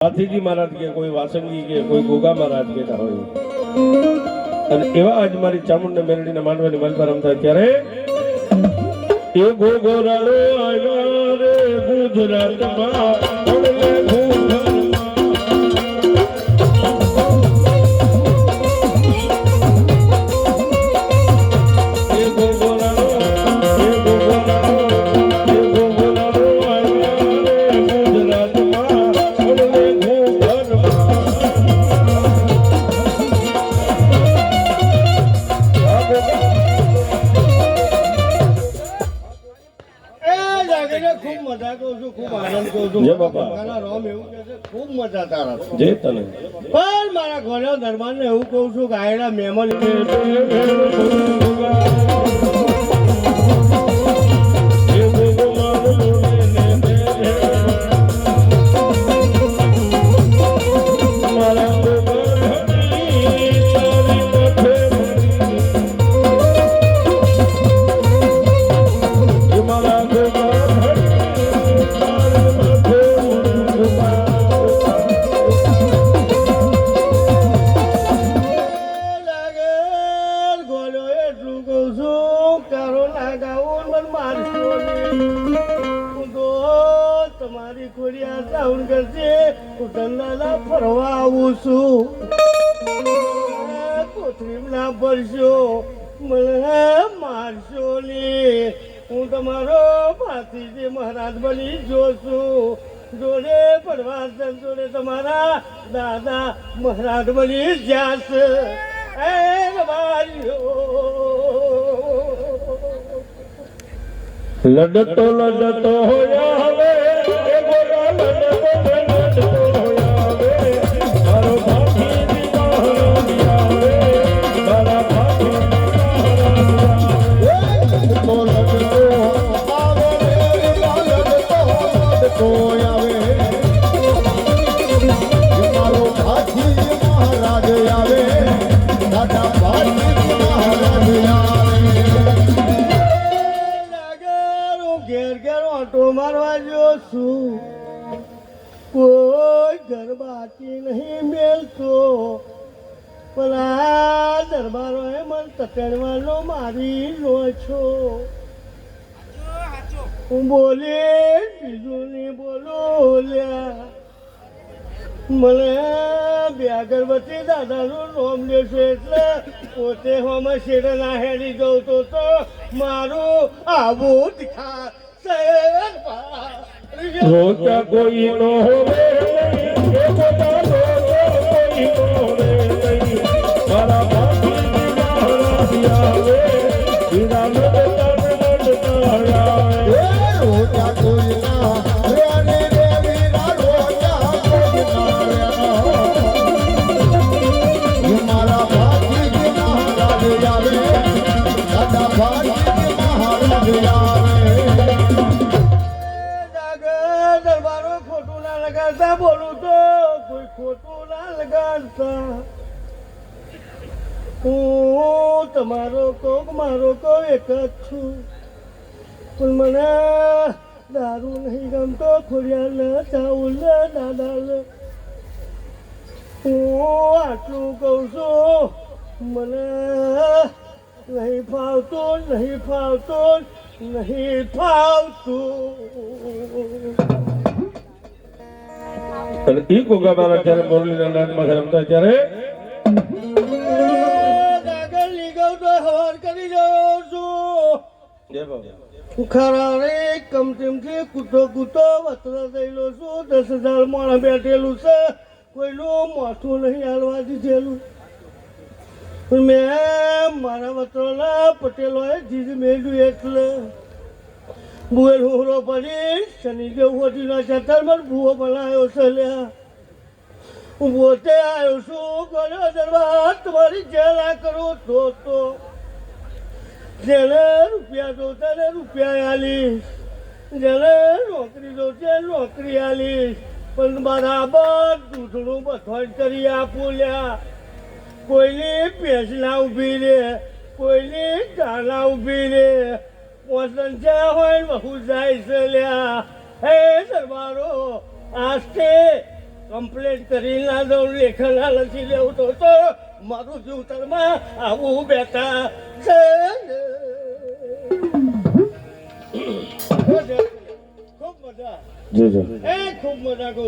હાથીજી મહારાજ કે કોઈ વાસંગી કે કોઈ ગોગા મહારાજ કે હોય અને એવા આજ મારી ચામુંડ મેલડીને માંડવાની મલ પર રમતા ત્યારે એ ગોગો રાડો આવ્યા રે ગુજરાતમાં મારા ઘોડા દરબાર ને એવું કઉ છું ગાયડા મહેમાન તમારી ખોડિયા સાઉન કરશે ઉતરનાલા ફરવા આવું છું કોથળી ના ભરશો મને મારશો ને હું તમારો ભાતીજી મહારાજ બની જોશું જોડે પડવા જોડે તમારા દાદા મહારાજ બની જશે એ લડતો લડતો હોયા હવે કોઈ ઘર બાકી નહીં મેલતો પણ આ દરબારો એ મન તકડવાનો મારી લો છો હું બોલે બીજું નહીં બોલો લ્યા મને બે અગરબત્તી દાદાનું નામ લેશો એટલે પોતે હોમાં શેર ના હેડી જવું તો મારું આવું દીખા રોજા કોઈ નો હોવે નહીં એ બધા કોઈ નો હોવે નહીં મારા ભાતીજી મહારાજ આવે વિના લડતા આવે રોજા કોઈ ના રે રે વિના રોજા કોઈ ના મારા ભાતીજી મહારાજ આવે દાદા ભાતીજી મહારાજ આવે બોલું તો કોઈ ખોટું ના લગાડતા હું તમારો કોક મારો કો એક જ છું પણ મને દારૂ નહીં ગમતો ખોડિયા ને ચાઉલ ને દાદા ને હું આટલું કહું છું મને નહીં ફાવતું નહીં ફાવતું નહીં ફાવતું અને એ ગોગા મહારાજ જયારે મોરલીના નાદમાં રમતા ત્યારે આગળ લીગો તો હવાર કરી રહ્યો છું ખરા રે કમથી કૂતો વતરા થયેલો છું 10,000 માણસ બેઠેલું છે કોઈનું માથું નહીં હાલવા દીધેલું મેં મારા વતરાના પટેલોએ જીજ મેળવ્યું એટલે બુએલ હુરો પડી શનિ દેવ હોતીના ચતરમાં ભૂવો બનાવ્યો છે લ્યા હું પોતે આવ્યો છું ગયો દરબાર તમારી જેલા કરું તો જેને રૂપિયા જોતા ને રૂપિયા આલીશ જેને નોકરી જોતે નોકરી આલીશ પણ બરાબર દૂધનું બથવાડ કરી આપું લ્યા કોઈની ભેંસ ના ઊભી રે કોઈની ગાના ઊભી રે પોસંચા હોય બહુ જાય છે લ્યા હે દરબારો આસ્તે કમ્પ્લેટ કરી ના દઉં લેખન આ લખી લેવું તો મારું જીવતરમાં આવું બેઠા છે ખૂબ મજા જી જી ખૂબ મજા કહું